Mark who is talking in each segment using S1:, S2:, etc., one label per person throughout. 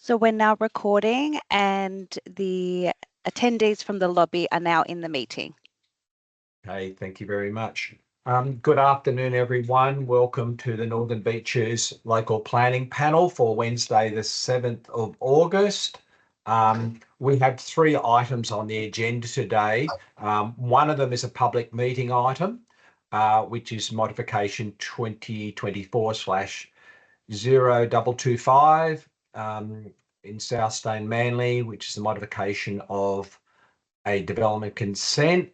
S1: So we're now recording and the attendees from the lobby are now in the meeting.
S2: Okay, thank you very much. Good afternoon, everyone. Welcome to the Northern Beaches Local Planning Panel for Wednesday, the 7th of August. We have 3 items on the agenda today. One of them is a public meeting item, which is modification 2024/0225 in Southstone Manly, which is the modification of a development consent.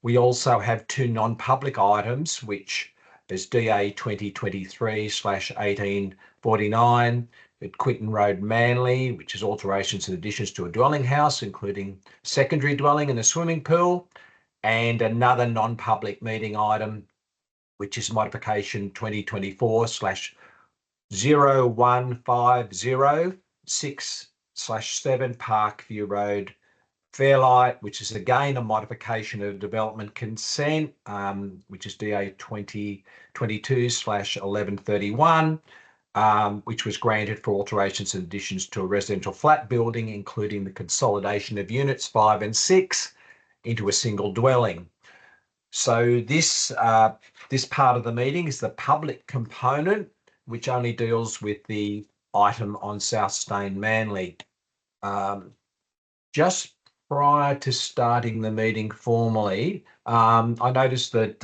S2: We also have 2 non-public items, which is DA 2023/1849 at Quinton Road, Manly, which is alterations and additions to a dwelling house, including secondary dwelling and a swimming pool, and another non-public meeting item, which is modification 2024/0150 6/7 Parkview Road, Fairlight, which is again a modification of development consent, which is DA 2022/1131, which was granted for alterations and additions to a residential flat building, including the consolidation of units 5 and 6 into a single dwelling. So this part of the meeting is the public component, which only deals with the item on Southstone Manly. Just prior to starting the meeting formally, I noticed that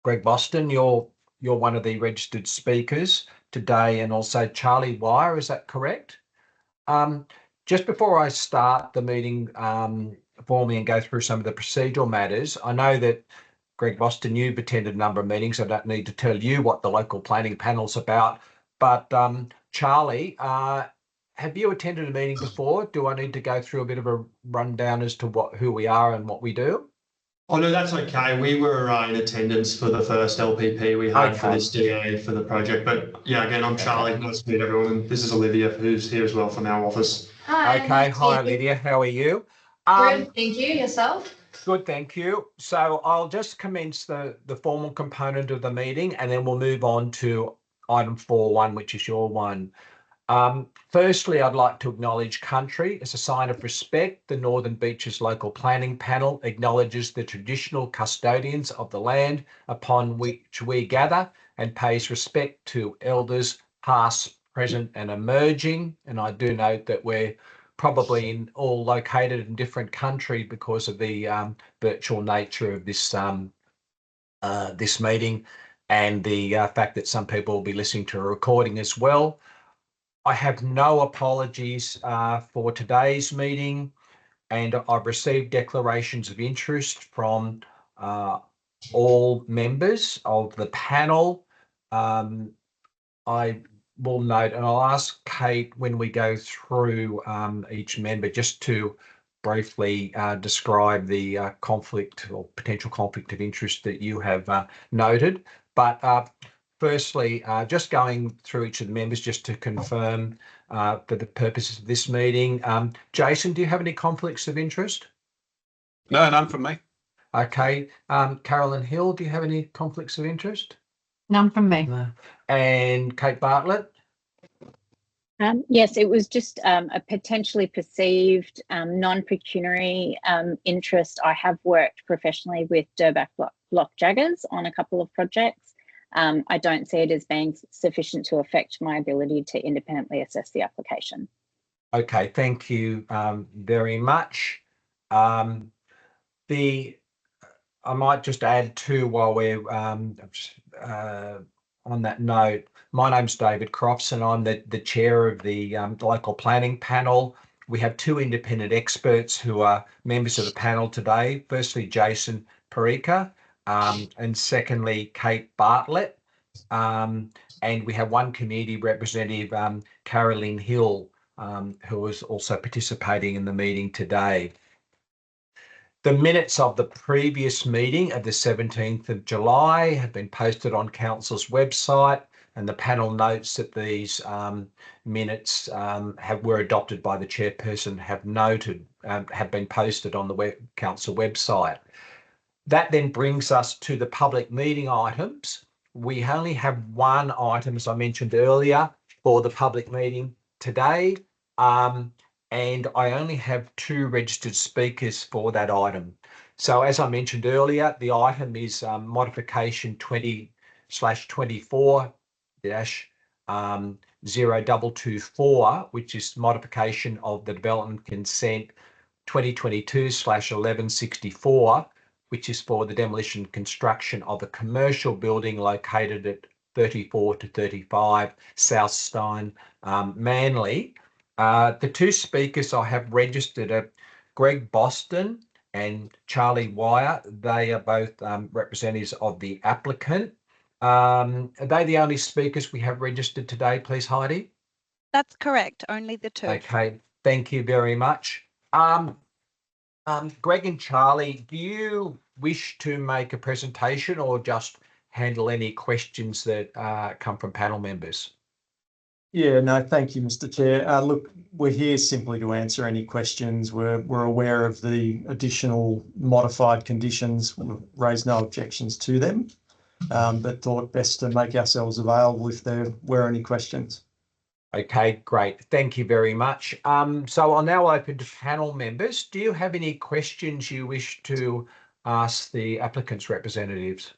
S2: Greg Boston, you're one of the registered speakers today, and also Charlie Wire, is that correct? Just before I start the meeting formally and go through some of the procedural matters, I know that Greg Boston, you've attended a number of meetings. I don't need to tell you what the local planning panel's about, but Charlie, have you attended a meeting before? Do I need to go through a bit of a rundown as to who we are and what we do?
S3: Oh, no, that's okay. We were in attendance for the first LPP we had for this DA for the project. But yeah, again, I'm Charlie. Nice to meet everyone. And this is Olivia, who's here as well from our office.
S4: Hi.
S2: Okay. Hi, Olivia. How are you?
S4: Good, thank you. Yourself?
S2: Good, thank you. So I'll just commence the formal component of the meeting, and then we'll move on to item 4.1, which is your one. Firstly, I'd like to acknowledge country as a sign of respect. The Northern Beaches Local Planning Panel acknowledges the traditional custodians of the land upon which we gather and pays respect to elders past, present and emerging. And I do note that we're probably all located in different countries because of the virtual nature of this this meeting, and the fact that some people will be listening to a recording as well. I have no apologies for today's meeting, and I've received declarations of interest from all members of the panel. I will note, and I'll ask Kate when we go through each member just to briefly describe the conflict or potential conflict of interest that you have noted. But firstly, just going through each of the members just to confirm for the purposes of this meeting. Jason, do you have any conflicts of interest?
S5: No, none from me.
S2: Okay. Carolyn Hill, do you have any conflicts of interest?
S6: None from me.
S2: No. And Kate Bartlett?
S6: Yes, it was just a potentially perceived non-pecuniary interest. I have worked professionally with Durback Block Jaggers on a couple of projects. I don't see it as being sufficient to affect my ability to independently assess the application.
S2: Okay, thank you very much. I might just add too, while we're on that note, my name's David Crofts and I'm the chair of the local planning panel. We have 2 independent experts who are members of the panel today. Firstly, Jason Perica, and secondly, Kate Bartlett. And we have 1 community representative, Carolyn Hill, who is also participating in the meeting today. The minutes of the previous meeting of the 17th of July have been posted on Council's website, and the panel notes that these minutes were adopted by the chairperson, have been posted on the Council website. That then brings us to the public meeting items. We only have 1 item, as I mentioned earlier, for the public meeting, today, and I only have 2 registered speakers for that item. So as I mentioned earlier, the item is modification 20/0224, which is modification of the development consent 2022/1164, which is for the demolition and construction of a commercial building located at 34 to 35 South Stein, Manly. The 2 speakers I have registered are Greg Boston and Charlie Wire. They are both representatives of the applicant. Are they the only speakers we have registered today, please, Heidi?
S1: That's correct. Only the 2.
S2: Okay, thank you very much. Greg and Charlie, do you wish to make a presentation or just handle any questions that come from panel members?
S7: Yeah, no, thank you, Mr. Chair. Look, we're here simply to answer any questions. We're aware of the additional modified conditions. We've raised no objections to them, but thought best to make ourselves available if there were any questions.
S2: Okay, great. Thank you very much. So I'll now open to panel members. Do you have any questions you wish to ask the applicant's representatives?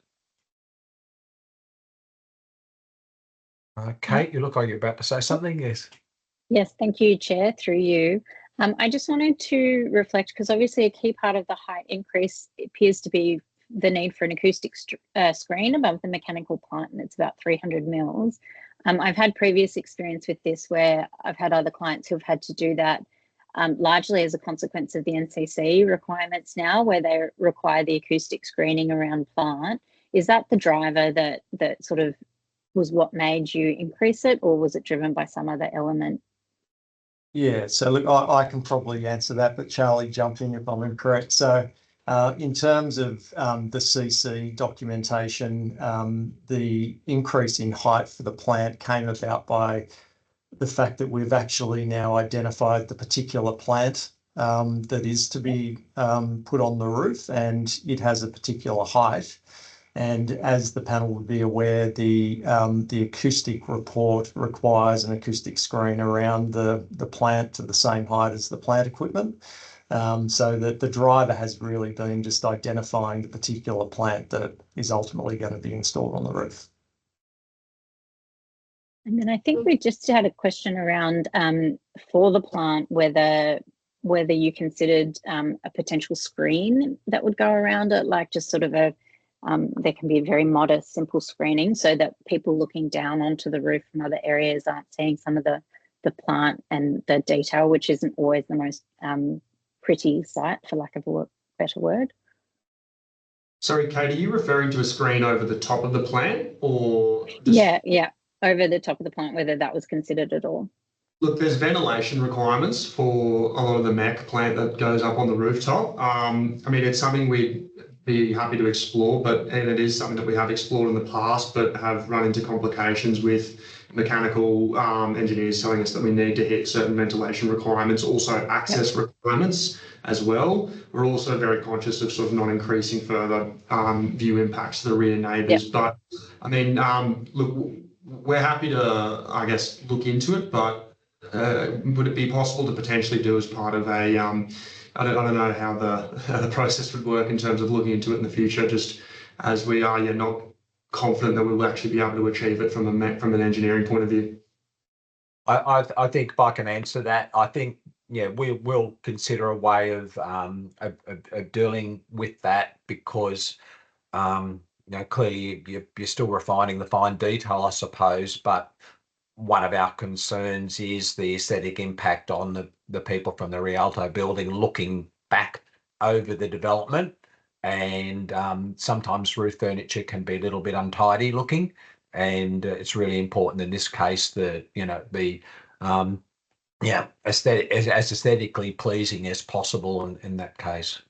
S2: Kate, you look like you're about to say something. Yes.
S6: Yes, thank you, Chair, through you. I just wanted to reflect, because obviously a key part of the height increase appears to be the need for an acoustic screen above the mechanical plant, and it's about 300 mils. I've had previous experience with this where I've had other clients who've had to do that largely as a consequence of the NCC requirements now, where they require the acoustic screening around plant. Is that the driver that sort of was what made you increase it, or was it driven by some other element?
S7: Yeah, so look, I can probably answer that, but Charlie, jump in if I'm incorrect. So in terms of the CC documentation, the increase in height for the plant came about by the fact that we've actually now identified the particular plant that is to be put on the roof, and it has a particular height. And as the panel would be aware, the acoustic report requires an acoustic screen around the plant to the same height as the plant equipment. So that the driver has really been just identifying the particular plant that is ultimately going to be installed on the roof.
S6: And then I think we just had a question around for the plant, whether you considered a potential screen that would go around it, like just sort of a there can be a very modest, simple screening so that people looking down onto the roof from other areas aren't seeing some of the plant and the detail, which isn't always the most pretty sight, for lack of a better word.
S3: Sorry, Kate, are you referring to a screen over the top of the plant, or just...
S6: Yeah, over the top of the plant, whether that was considered at all?
S3: Look, there's ventilation requirements for a lot of the MEC plant that goes up on the rooftop. I mean, it's something we'd be happy to explore, and it is something that we have explored in the past, but have run into complications with mechanical engineers telling us that we need to hit certain ventilation requirements, also access requirements as well. We're also very conscious of sort of not increasing further view impacts to the rear neighbours. But I mean, look, we're happy to, I guess, look into it, but would it be possible to potentially do as part of a, I don't know how the process would work in terms of looking into it in the future, just as we are not confident that we'll actually be able to achieve it from an engineering point of view.
S2: I think if I can answer that, I think, yeah, we will consider a way of dealing with that, because clearly you're still refining the fine detail, I suppose, but one of our concerns is the aesthetic impact on the people from the Rialto building looking back over the development. And sometimes roof furniture can be a little bit untidy looking, and it's really important in this case that be as aesthetically pleasing as possible in that case.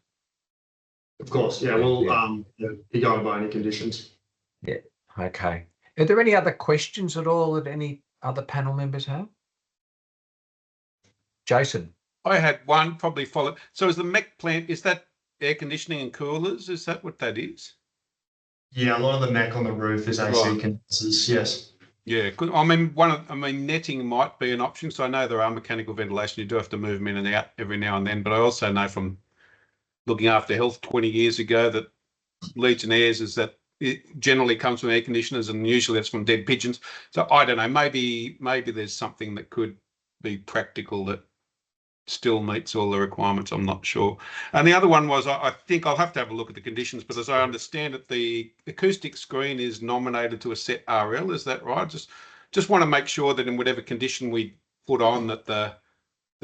S3: Of course, yeah, we'll be going by any conditions.
S2: Yeah, okay. Are there any other questions at all that any other panel members have? Jason?
S5: I had one, probably followed. So is the MEC plant, is that air conditioning and coolers? Is that what that is?
S3: Yeah, a lot of the MEC on the roof is AC condensers, yes.
S5: Yeah, netting might be an option. So I know there are mechanical ventilation. You do have to move them in and out every now and then. But I also know from looking after health 20 years ago that Legionnaires is that it generally comes from air conditioners, and usually that's from dead pigeons. So I don't know. Maybe there's something that could be practical that still meets all the requirements. I'm not sure. And the other one was, I think I'll have to have a look at the conditions, but as I understand it, the acoustic screen is nominated to a set RL. Is that right? Just want to make sure that in whatever condition we put on, that the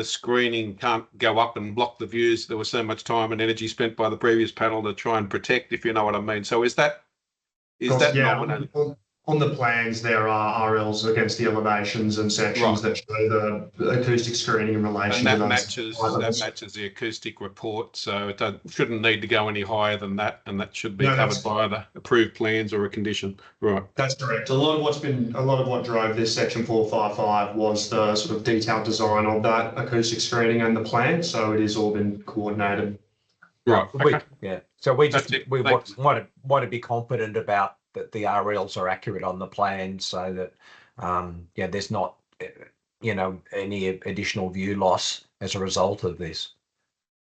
S5: screening can't go up and block the views. There was so much time and energy spent by the previous panel to try and protect, if you know what I mean. So is that nominated?
S3: On the plans, there are RLs against the elevations and sections
S5: Right.
S3: that show the acoustic screening in relation
S5: And
S3: to
S5: that matches the acoustic report, so it shouldn't need to go any higher than that, and that should be covered by either approved plans or a condition. Right.
S3: That's correct. A lot of what drove this section 455 was the sort of detailed design of that acoustic screening and the plan. So it has all been coordinated.
S5: Right. Okay.
S2: So we want to be confident about that the RLs are accurate on the plan, so that there's not any additional view loss as a result of this.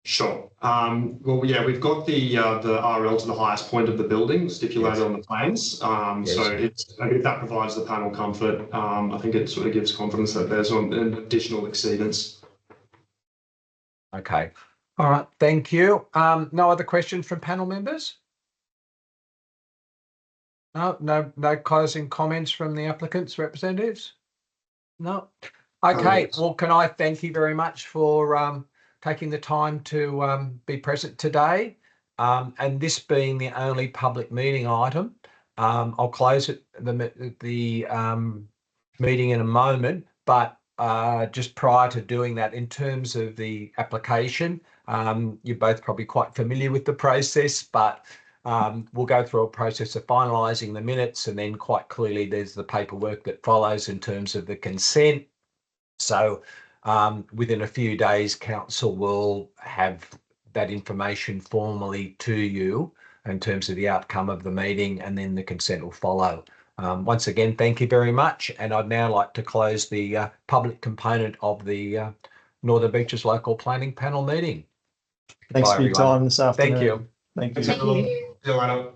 S3: Sure. Well, yeah, we've got the RL to the highest point of the building stipulated on the plans. So if that provides the panel comfort, I think it sort of gives confidence that there's an additional exceedance.
S2: Okay. All right. Thank you. No other questions from panel members? No closing comments from the applicants' representatives? No. Okay. Well, can I thank you very much for taking the time to be present today, and this being the only public meeting item. I'll close the meeting in a moment, but just prior to doing that, in terms of the application, you're both probably quite familiar with the process, but we'll go through a process of finalising the minutes, and then quite clearly there's the paperwork that follows in terms of the consent. So within a few days, council will have that information formally to you in terms of the outcome of the meeting, and then the consent will follow. Once again, thank you very much. And I'd now like to close the public component of the Northern Beaches Local Planning Panel meeting.
S7: Thanks for your time this afternoon.
S2: Thank you.
S7: Thank you.
S4: Thank you.
S3: See you later.